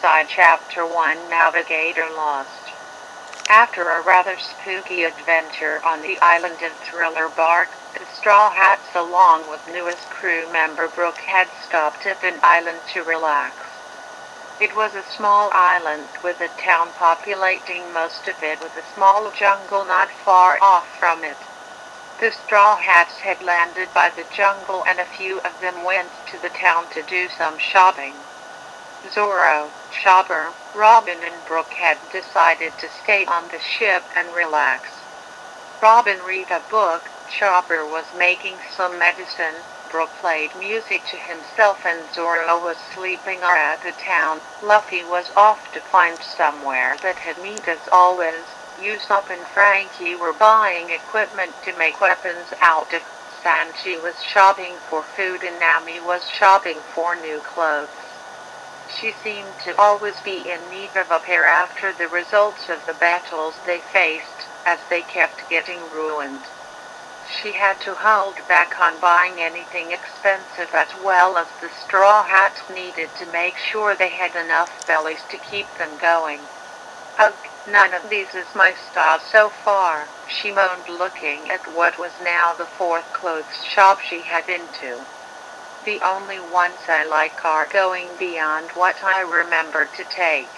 Inside Chapter 1, Navigator Lost. After a rather spooky adventure on the island of Thriller Bark, the Straw Hats along with newest crew member Brooke had stopped at an island to relax. It was a small island with a town populating most of it with a small jungle not far off from it. The Straw Hats had landed by the jungle and a few of them went to the town to do some shopping. Zorro, Chopper, Robin and Brooke had decided to stay on the ship and relax. Robin read a book, Chopper was making some medicine, Brooke played music to himself and Zorro was sleeping at the town. Luffy was off to find somewhere that had meat as always. Usopp and Frankie were buying equipment to make weapons out of sand. She was shopping for food and Nami was shopping for new clothes. She seemed to always be in need of a pair after the results of the battles they faced, as they kept getting ruined. She had to hold back on buying anything expensive as well as the Straw Hats needed to make sure they had enough bellies to keep them going. Ugh, none of these is my style so far, she moaned looking at what was now the fourth clothes shop she had been to. The only ones I like are going beyond what I remembered to take.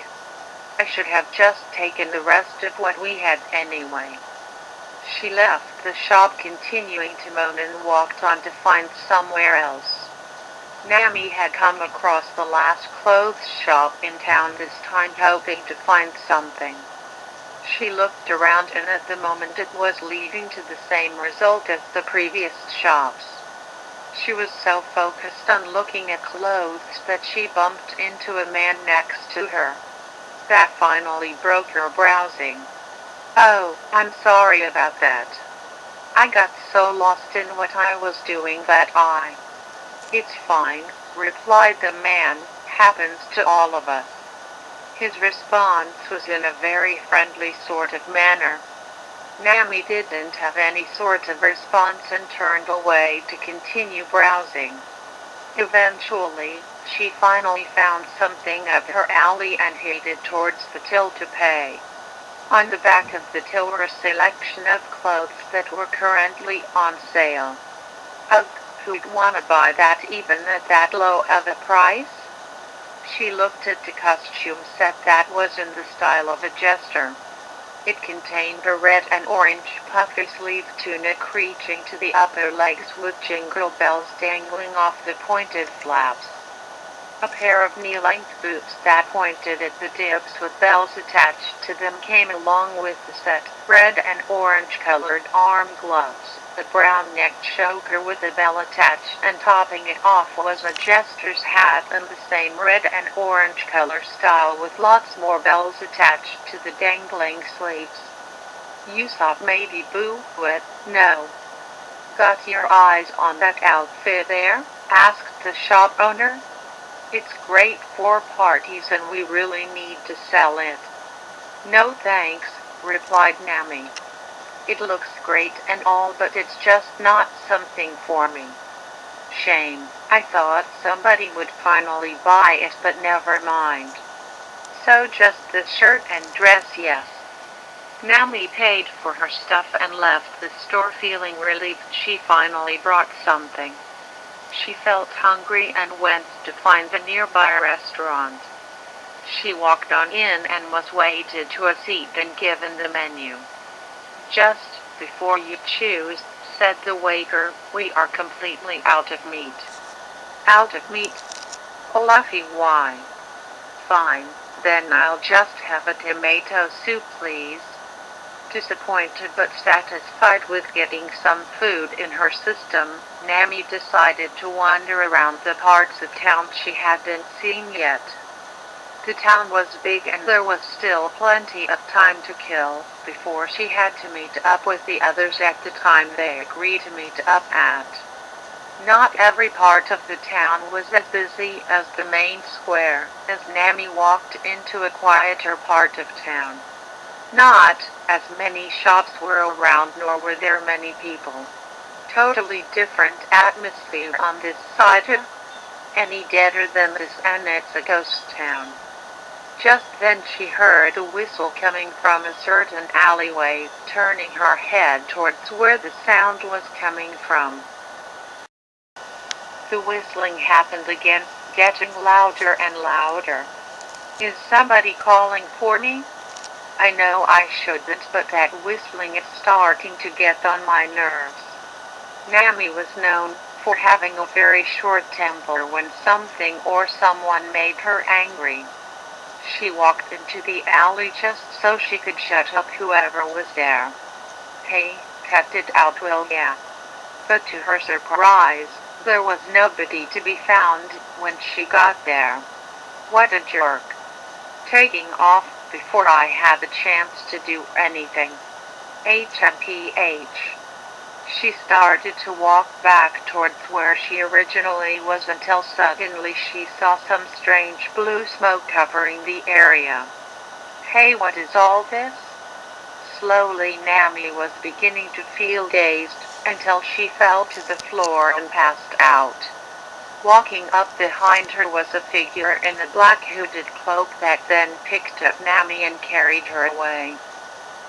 I should have just taken the rest of what we had anyway. She left the shop continuing to moan and walked on to find somewhere else. Nami had come across the last clothes shop in town this time hoping to find something. She looked around and at the moment it was leading to the same result as the previous shops. She was so focused on looking at clothes that she bumped into a man next to her. That finally broke her browsing. Oh, I'm sorry about that. I got so lost in what I was doing that It's fine, replied the man, happens to all of us. His response was in a very friendly sort of manner. Nami didn't have any sort of response and turned away to continue browsing. Eventually, she finally found something up her alley and headed towards the till to pay. On the back of the till were a selection of clothes that were currently on sale. Ugh, who'd wanna buy that even at that low of a price? She looked at the costume set that was in the style of a jester. It contained a red and orange puffy-sleeved tunic reaching to the upper legs with jingle bells dangling off the pointed flaps. A pair of knee-length boots that pointed at the dips with bells attached to them came along with the set, red and orange-colored arm gloves, a brown-necked choker with a bell attached, and topping it off was a jester's hat in the same red and orange color style with lots more bells attached to the dangling sleeves. Usopp maybe boo-wit, no. Got your eyes on that outfit there? Asked the shop owner. It's great for parties and we really need to sell it. No thanks, replied Nami. It looks great and all but it's just not something for me. Shame, I thought somebody would finally buy it but never mind. So just the shirt and dress, yes. Nami paid for her stuff and left the store feeling relieved she finally brought something. She felt hungry and went to find the nearby restaurant. She walked on in and was weighted to a seat and given the menu. Just before you choose, said the waiter, we are completely out of meat. Out of meat? Oh, Luffy, why? Fine, then I'll just have a tomato soup, please. Disappointed but satisfied with getting some food in her system, Nami decided to wander around the parts of town she hadn't seen yet. The town was big and there was still plenty of time to kill before she had to meet up with the others at the time they agreed to meet up at. Not every part of the town was as busy as the main square, as Nami walked into a quieter part of town. Not as many shops were around nor were there many people. Totally different atmosphere on this side of any deader than this and it's a ghost town. Just then she heard a whistle coming from a certain alleyway. Turning her head towards where the sound was coming from, the whistling happened again, getting louder and louder. "Is somebody calling for me? I know I shouldn't, but that whistling is starting to get on my nerves." Nami was known for having a very short temper when something or someone made her angry. She walked into the alley just so she could shut up whoever was there. "Hey, cut it out, will ya?" But to her surprise, there was nobody to be found when she got there. What a jerk. Taking off before I had the chance to do anything. HMPH. She started to walk back towards where she originally was until suddenly she saw some strange blue smoke covering the area. "Hey, what is all this?" Slowly Nami was beginning to feel dazed until she fell to the floor and passed out. Walking up behind her was a figure in a black hooded cloak that then picked up Nami and carried her away.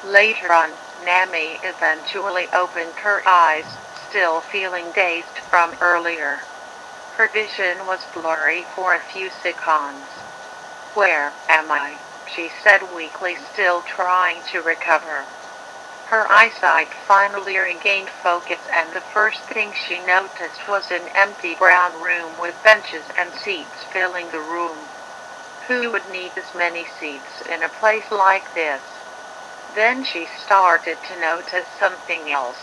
Later on, Nami eventually opened her eyes, still feeling dazed from earlier. Her vision was blurry for a few seconds. "Where am I?" she said weakly, still trying to recover. Her eyesight finally regained focus, and the first thing she noticed was an empty brown room with benches and seats filling the room. Who would need this many seats in a place like this? Then she started to notice something else.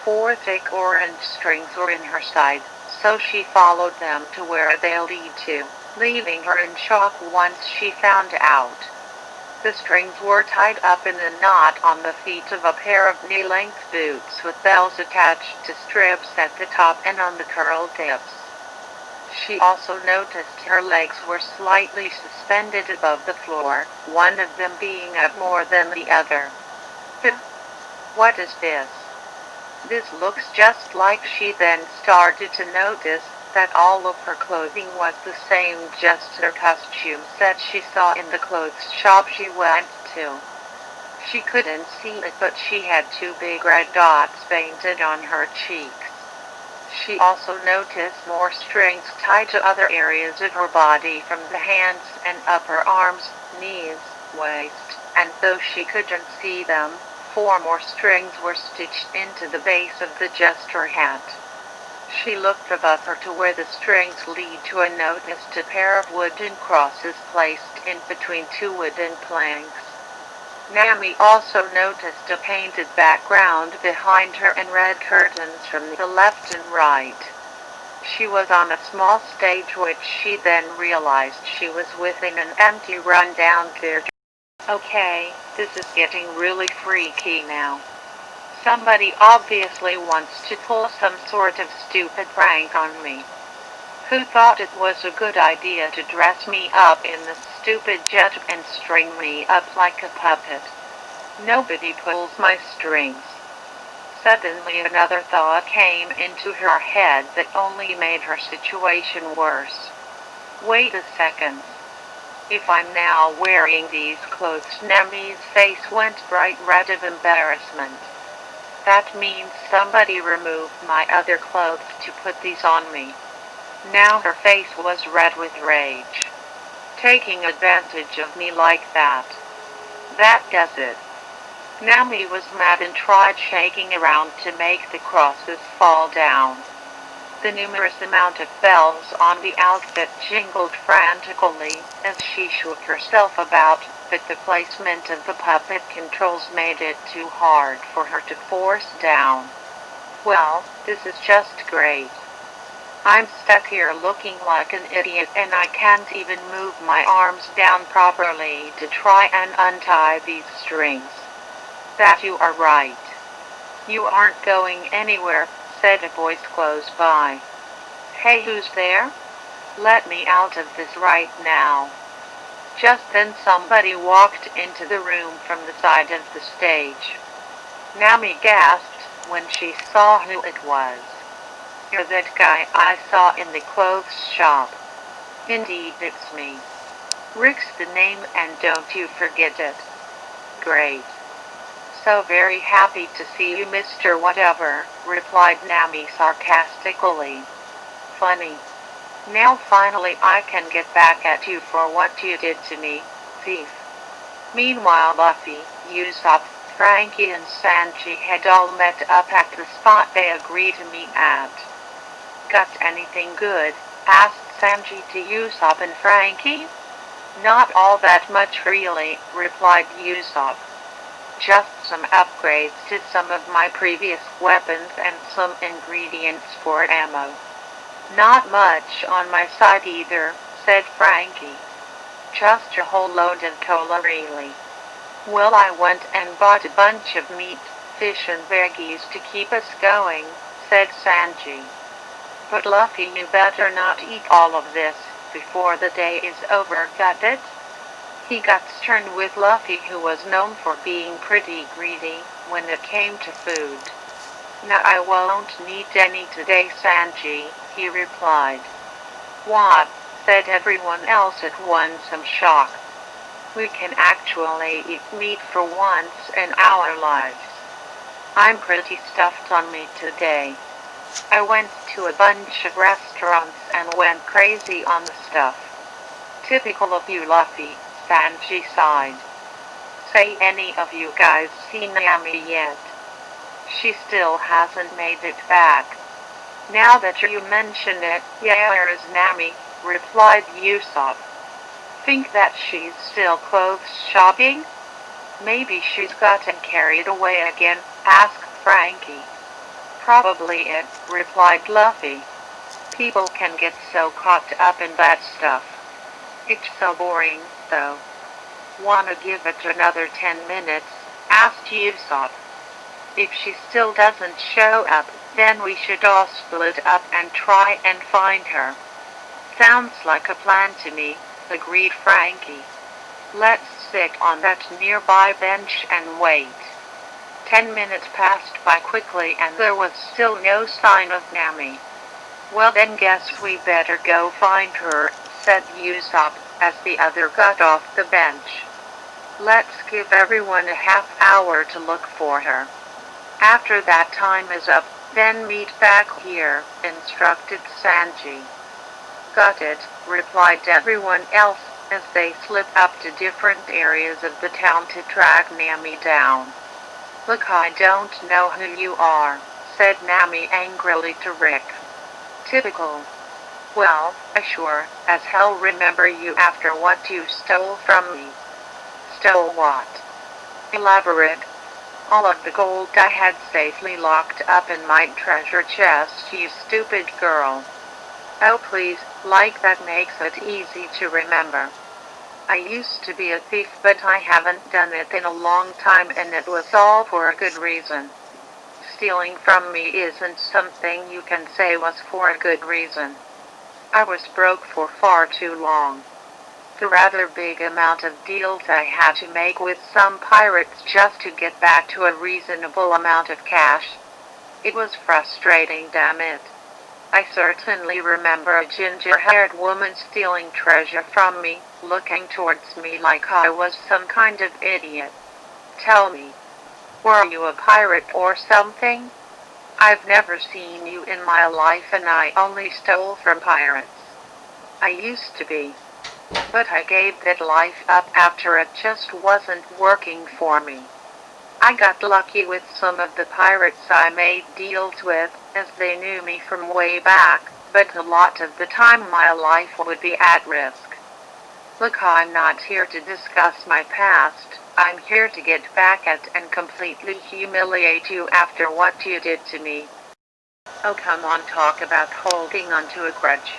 4 thick orange strings were in her side, so she followed them to where they lead to, leaving her in shock once she found out. The strings were tied up in a knot on the feet of a pair of knee-length boots with bells attached to strips at the top and on the curl tips. She also noticed her legs were slightly suspended above the floor, one of them being up more than the other. What is this? This looks just like. She then started to notice that all of her clothing was the same, just her costume that she saw in the clothes shop she went to. She couldn't see it, but she had 2 big red dots painted on her cheeks. She also noticed more strings tied to other areas of her body, from the hands and upper arms, knees, waist, and though she couldn't see them, 4 more strings were stitched into the base of the jester hat. She looked above her to where the strings lead to and noticed a pair of wooden crosses placed in between 2 wooden planks. Nami also noticed a painted background behind her and red curtains from the left and right. She was on a small stage, which she then realized she was within an empty rundown theater. Okay, this is getting really freaky now. Somebody obviously wants to pull some sort of stupid prank on me. Who thought it was a good idea to dress me up in this stupid jet and string me up like a puppet? Nobody pulls my strings. Suddenly another thought came into her head that only made her situation worse. Wait a second. If I'm now wearing these clothes, Nami's face went bright red of embarrassment. That means somebody removed my other clothes to put these on me. Now her face was red with rage. Taking advantage of me like that. That does it. Nami was mad and tried shaking around to make the crosses fall down. The numerous amount of bells on the outfit jingled frantically as she shook herself about, but the placement of the puppet controls made it too hard for her to force down. Well, this is just great. I'm stuck here looking like an idiot, and I can't even move my arms down properly to try and untie these strings. That you are right. You aren't going anywhere, said a voice close by. Hey, who's there? Let me out of this right now. Just then somebody walked into the room from the side of the stage. Nami gasped when she saw who it was. You're that guy I saw in the clothes shop. Indeed, it's me. Rick's the name and don't you forget it. Great. So very happy to see you, Mr. Whatever, replied Nami sarcastically. Funny. Now finally I can get back at you for what you did to me, thief. Meanwhile Luffy, Usopp, Frankie and Sanji had all met up at the spot they agreed to meet at. Got anything good? Asked Sanji to Usopp and Frankie. Not all that much really, replied Usopp. Just some upgrades to some of my previous weapons and some ingredients for ammo. Not much on my side either, said Frankie. Just a whole load of cola really. Well, I went and bought a bunch of meat, fish and veggies to keep us going, said Sanji. But Luffy, you better not eat all of this before the day is over, got it? He got stern with Luffy, who was known for being pretty greedy when it came to food. No, I won't need any today, Sanji, he replied. What? Said everyone else at once in shock. We can actually eat meat for once in our lives. I'm pretty stuffed on meat today. I went to a bunch of restaurants and went crazy on the stuff. Typical of you, Luffy, Sanji sighed. Say, any of you guys seen Nami yet? She still hasn't made it back. Now that you mention it, yeah, where is Nami? Replied Usopp. Think that she's still clothes shopping? Maybe she's gotten carried away again, asked Frankie. Probably it, replied Luffy. People can get so caught up in that stuff. It's so boring, though. Wanna give it another 10 minutes? Asked Usopp. If she still doesn't show up, then we should all split up and try and find her. Sounds like a plan to me, agreed Frankie. Let's sit on that nearby bench and wait. 10 minutes passed by quickly and there was still no sign of Nami. Well then guess we better go find her, said Usopp, as the other got off the bench. Let's give everyone a half hour to look for her. After that time is up, then meet back here, instructed Sanji. Got it, replied everyone else, as they slipped up to different areas of the town to track Nami down. Look, I don't know who you are, said Nami angrily to Rick. Typical. Well, I sure as hell remember you after what you stole from me. Stole what? Elaborate. All of the gold I had safely locked up in my treasure chest, you stupid girl. Oh please, like that makes it easy to remember. I used to be a thief, but I haven't done it in a long time, and it was all for a good reason. Stealing from me isn't something you can say was for a good reason. I was broke for far too long. The rather big amount of deals I had to make with some pirates just to get back to a reasonable amount of cash. It was frustrating, damn it. I certainly remember a ginger-haired woman stealing treasure from me, looking towards me like I was some kind of idiot. Tell me, were you a pirate or something? I've never seen you in my life and I only stole from pirates. I used to be. But I gave that life up after it just wasn't working for me. I got lucky with some of the pirates I made deals with, as they knew me from way back, but a lot of the time my life would be at risk. Look, I'm not here to discuss my past, I'm here to get back at and completely humiliate you after what you did to me. Oh come on, talk about holding onto a grudge.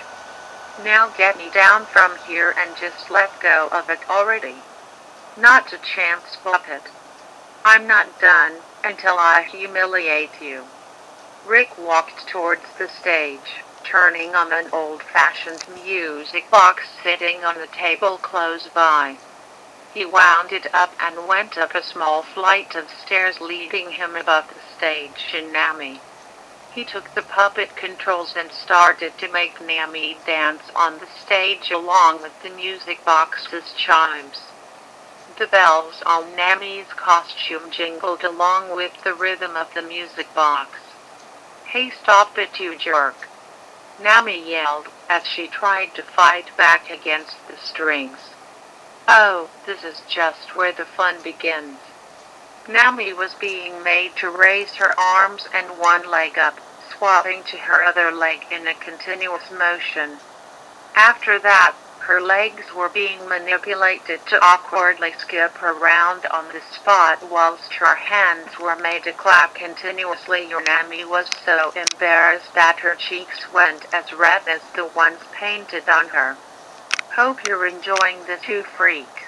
Now get me down from here and just let go of it already. Not a chance, puppet. I'm not done until I humiliate you. Rick walked towards the stage, turning on an old-fashioned music box sitting on the table close by. He wound it up and went up a small flight of stairs leading him above the stage in Nami. He took the puppet controls and started to make Nami dance on the stage along with the music box's chimes. The bells on Nami's costume jingled along with the rhythm of the music box. "Hey, stop it, you jerk!" Nami yelled as she tried to fight back against the strings. Oh, this is just where the fun begins. Nami was being made to raise her arms and one leg up, swapping to her other leg in a continuous motion. After that, her legs were being manipulated to awkwardly skip around on the spot whilst her hands were made to clap continuously. Nami was so embarrassed that her cheeks went as red as the ones painted on her. "Hope you're enjoying this, you freak.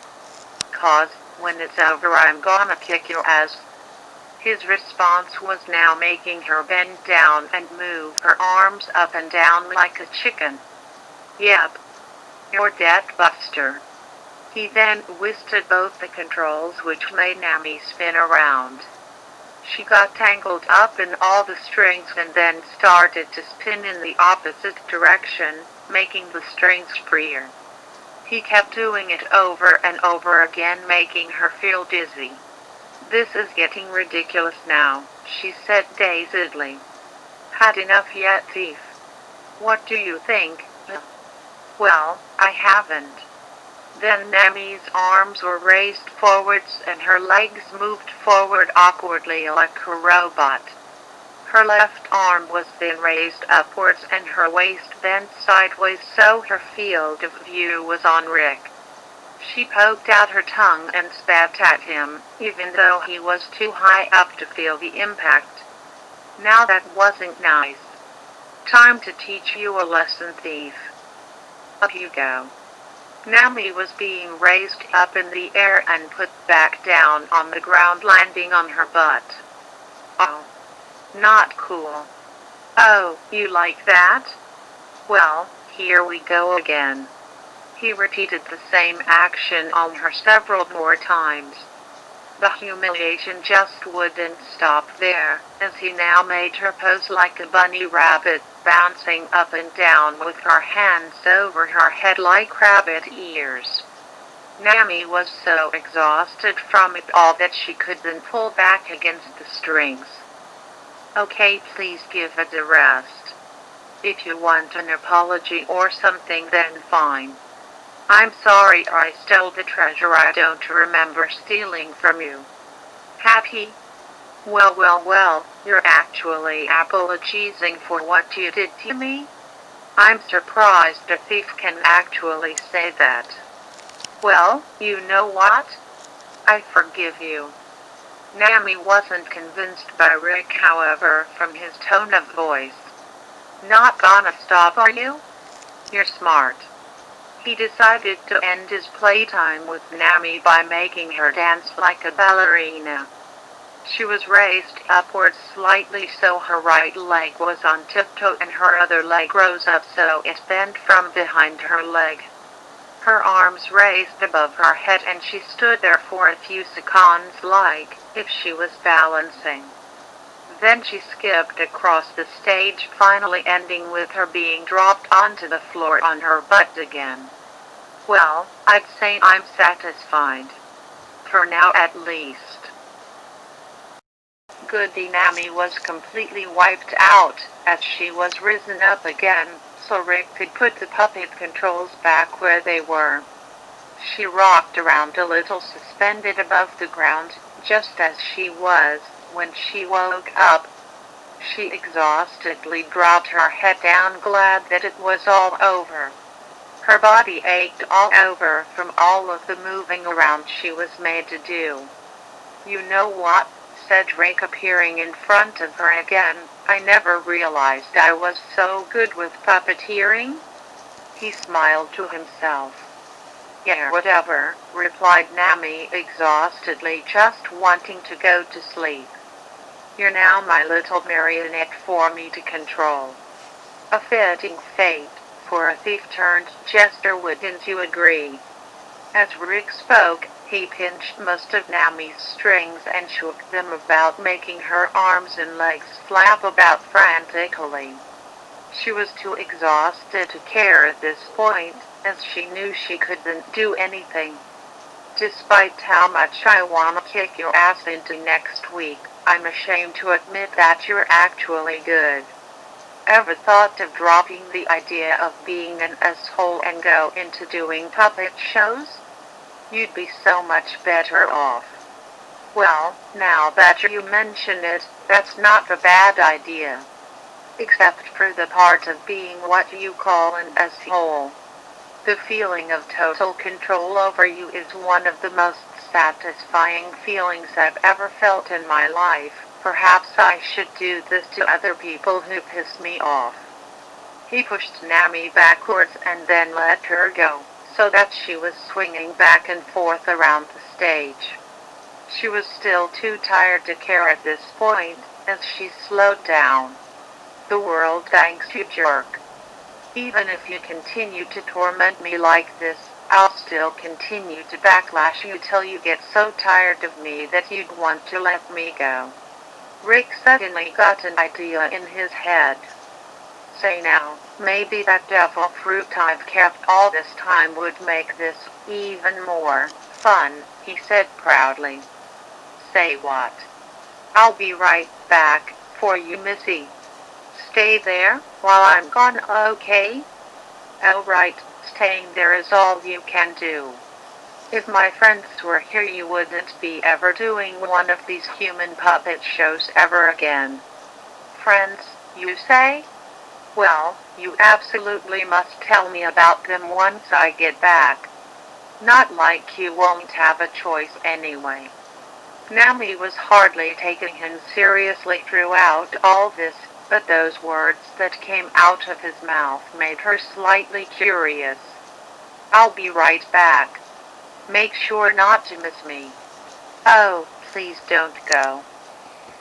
'Cause, when it's over I'm gonna kick your ass." His response was now making her bend down and move her arms up and down like a chicken. "Yep. You're dead, Buster." He then twisted both the controls, which made Nami spin around. She got tangled up in all the strings and then started to spin in the opposite direction, making the strings freer. He kept doing it over and over again, making her feel dizzy. "This is getting ridiculous now," she said dazedly. "Had enough yet, thief?" "What do you think?" "Well, I haven't." Then Nami's arms were raised forwards and her legs moved forward awkwardly like a robot. Her left arm was then raised upwards and her waist bent sideways so her field of view was on Rick. She poked out her tongue and spat at him, even though he was too high up to feel the impact. "Now that wasn't nice. Time to teach you a lesson, thief. Up you go." Nami was being raised up in the air and put back down on the ground, landing on her butt. "Oh. Not cool." "Oh, you like that? Well, here we go again." He repeated the same action on her several more times. The humiliation just wouldn't stop there, as he now made her pose like a bunny rabbit, bouncing up and down with her hands over her head like rabbit ears. Nami was so exhausted from it all that she couldn't pull back against the strings. "Okay, please give it a rest. If you want an apology or something, then fine. I'm sorry I stole the treasure I don't remember stealing from you." "Happy? Well, you're actually apologizing for what you did to me? I'm surprised a thief can actually say that." "Well, you know what? I forgive you." Nami wasn't convinced by Rick, however, from his tone of voice. "Not gonna stop, are you? You're smart." He decided to end his playtime with Nami by making her dance like a ballerina. She was raised upwards slightly so her right leg was on tiptoe and her other leg rose up so it bent from behind her leg. Her arms raised above her head and she stood there for a few seconds like if she was balancing. Then she skipped across the stage, finally ending with her being dropped onto the floor on her butt again. "Well, I'd say I'm satisfied. For now at least." Goody Nami was completely wiped out, as she was risen up again, so Rick could put the puppet controls back where they were. She rocked around a little, suspended above the ground, just as she was when she woke up. She exhaustedly dropped her head down, glad that it was all over. Her body ached all over from all of the moving around she was made to do. "You know what?" said Rick, appearing in front of her again. "I never realized I was so good with puppeteering." He smiled to himself. "Yeah, whatever," replied Nami exhaustedly, just wanting to go to sleep. "You're now my little marionette for me to control." A fitting fate for a thief turned jester, wouldn't you agree? As Rick spoke, He pinched most of Nami's strings and shook them about, making her arms and legs flap about frantically. She was too exhausted to care at this point, as she knew she couldn't do anything. Despite how much I wanna kick your ass into next week, I'm ashamed to admit that you're actually good. Ever thought of dropping the idea of being an asshole and go into doing puppet shows? You'd be so much better off. Well, now that you mention it, that's not a bad idea. Except for the part of being what you call an asshole. The feeling of total control over you is one of the most satisfying feelings I've ever felt in my life. Perhaps I should do this to other people who piss me off. He pushed Nami backwards and then let her go, so that she was swinging back and forth around the stage. She was still too tired to care at this point, as she slowed down. The world thanks you, jerk. Even if you continue to torment me like this, I'll still continue to backlash you till you get so tired of me that you'd want to let me go. Rick suddenly got an idea in his head. Say now, maybe that devil fruit I've kept all this time would make this even more fun, he said proudly. Say what? I'll be right back for you, Missy. Stay there while I'm gone, okay? Oh right, staying there is all you can do. If my friends were here, you wouldn't be ever doing one of these human puppet shows ever again. Friends, you say? Well, you absolutely must tell me about them once I get back. Not like you won't have a choice anyway. Nami was hardly taking him seriously throughout all this, but those words that came out of his mouth made her slightly curious. I'll be right back. Make sure not to miss me. Oh, please don't go.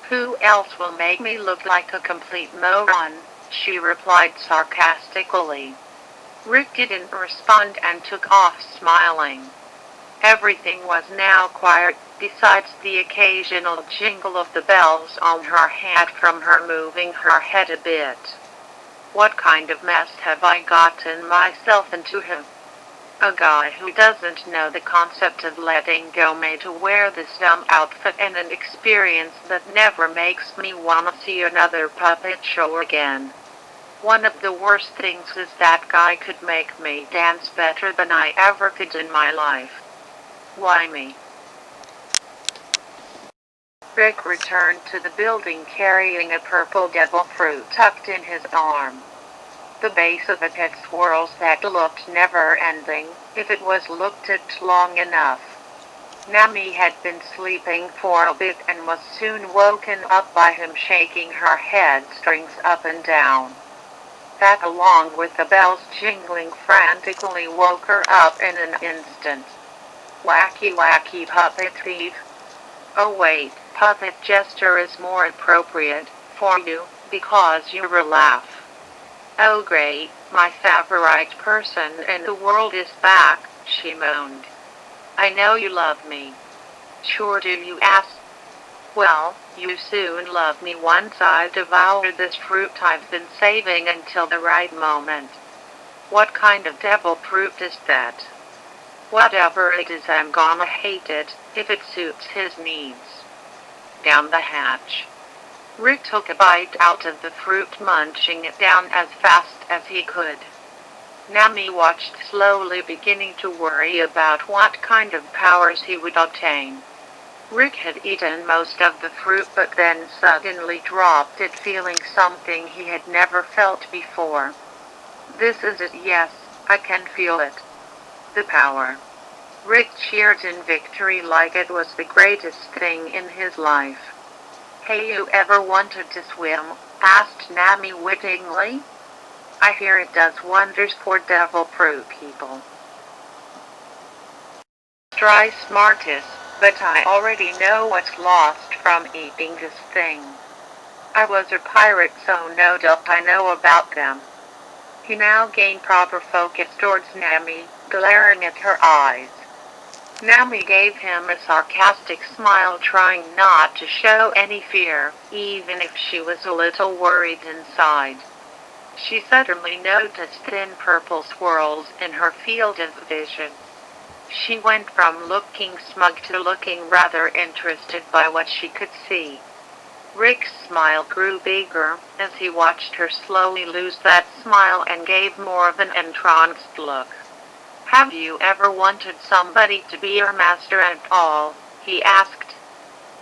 Who else will make me look like a complete moron? She replied sarcastically. Rick didn't respond and took off smiling. Everything was now quiet, besides the occasional jingle of the bells on her hat from her moving her head a bit. What kind of mess have I gotten myself into? A guy who doesn't know the concept of letting go made to wear this dumb outfit, and an experience that never makes me wanna see another puppet show again. One of the worst things is that guy could make me dance better than I ever could in my life. Why me? Rick returned to the building carrying a purple devil fruit tucked in his arm. The base of it had swirls that looked never-ending, if it was looked at long enough. Nami had been sleeping for a bit and was soon woken up by him shaking her head strings up and down. That, along with the bells jingling frantically, woke her up in an instant. Wacky wacky puppet thief. Oh wait, puppet jester is more appropriate for you, because you're a laugh. Oh great, my favorite person in the world is back, she moaned. I know you love me. Sure do you, ass. Well, you soon love me once I devour this fruit I've been saving until the right moment. What kind of devil fruit is that? Whatever it is, I'm gonna hate it, if it suits his needs. Down the hatch. Rick took a bite out of the fruit, munching it down as fast as he could. Nami watched slowly, beginning to worry about what kind of powers he would obtain. Rick had eaten most of the fruit, but then suddenly dropped it, feeling something he had never felt before. This is it, yes, I can feel it. The power. Rick cheered in victory like it was the greatest thing in his life. Hey, you ever wanted to swim? Asked Nami wittingly. I hear it does wonders for devil fruit people. Try smartest, but I already know what's lost from eating this thing. I was a pirate, so no doubt I know about them. He now gained proper focus towards Nami, glaring at her eyes. Nami gave him a sarcastic smile, trying not to show any fear, even if she was a little worried inside. She suddenly noticed thin purple swirls in her field of vision. She went from looking smug to looking rather interested by what she could see. Rick's smile grew bigger as he watched her slowly lose that smile and gave more of an entranced look. "Have you ever wanted somebody to be your master at all?" he asked.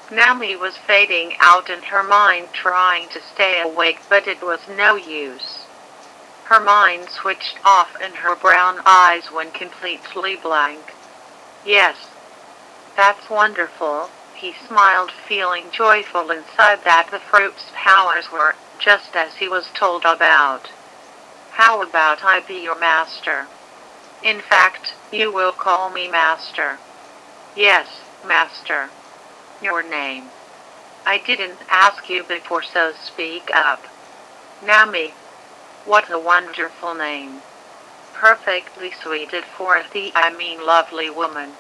Nami was fading out in her mind, trying to stay awake, but it was no use. Her mind switched off and her brown eyes went completely blank. "Yes. That's wonderful," he smiled, feeling joyful inside that the fruit's powers were just as he was told about. "How about I be your master? In fact, you will call me master." "Yes, master. Your name?" "I didn't ask you before, so speak up." "Nami. What a wonderful name. Perfectly suited for lovely woman.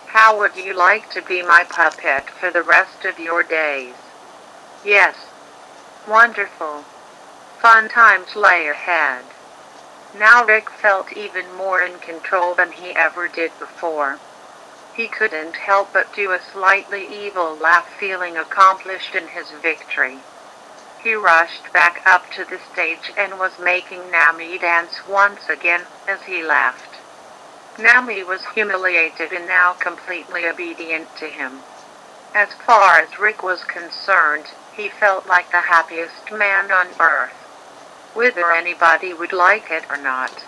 How would you like to be my puppet for the rest of your days?" "Yes. Wonderful. Fun times lay ahead." Now Rick felt even more in control than he ever did before. He couldn't help but do a slightly evil laugh, feeling accomplished in his victory. He rushed back up to the stage and was making Nami dance once again as he laughed. Nami was humiliated and now completely obedient to him. As far as Rick was concerned, he felt like the happiest man on earth. Whether anybody would like it or not,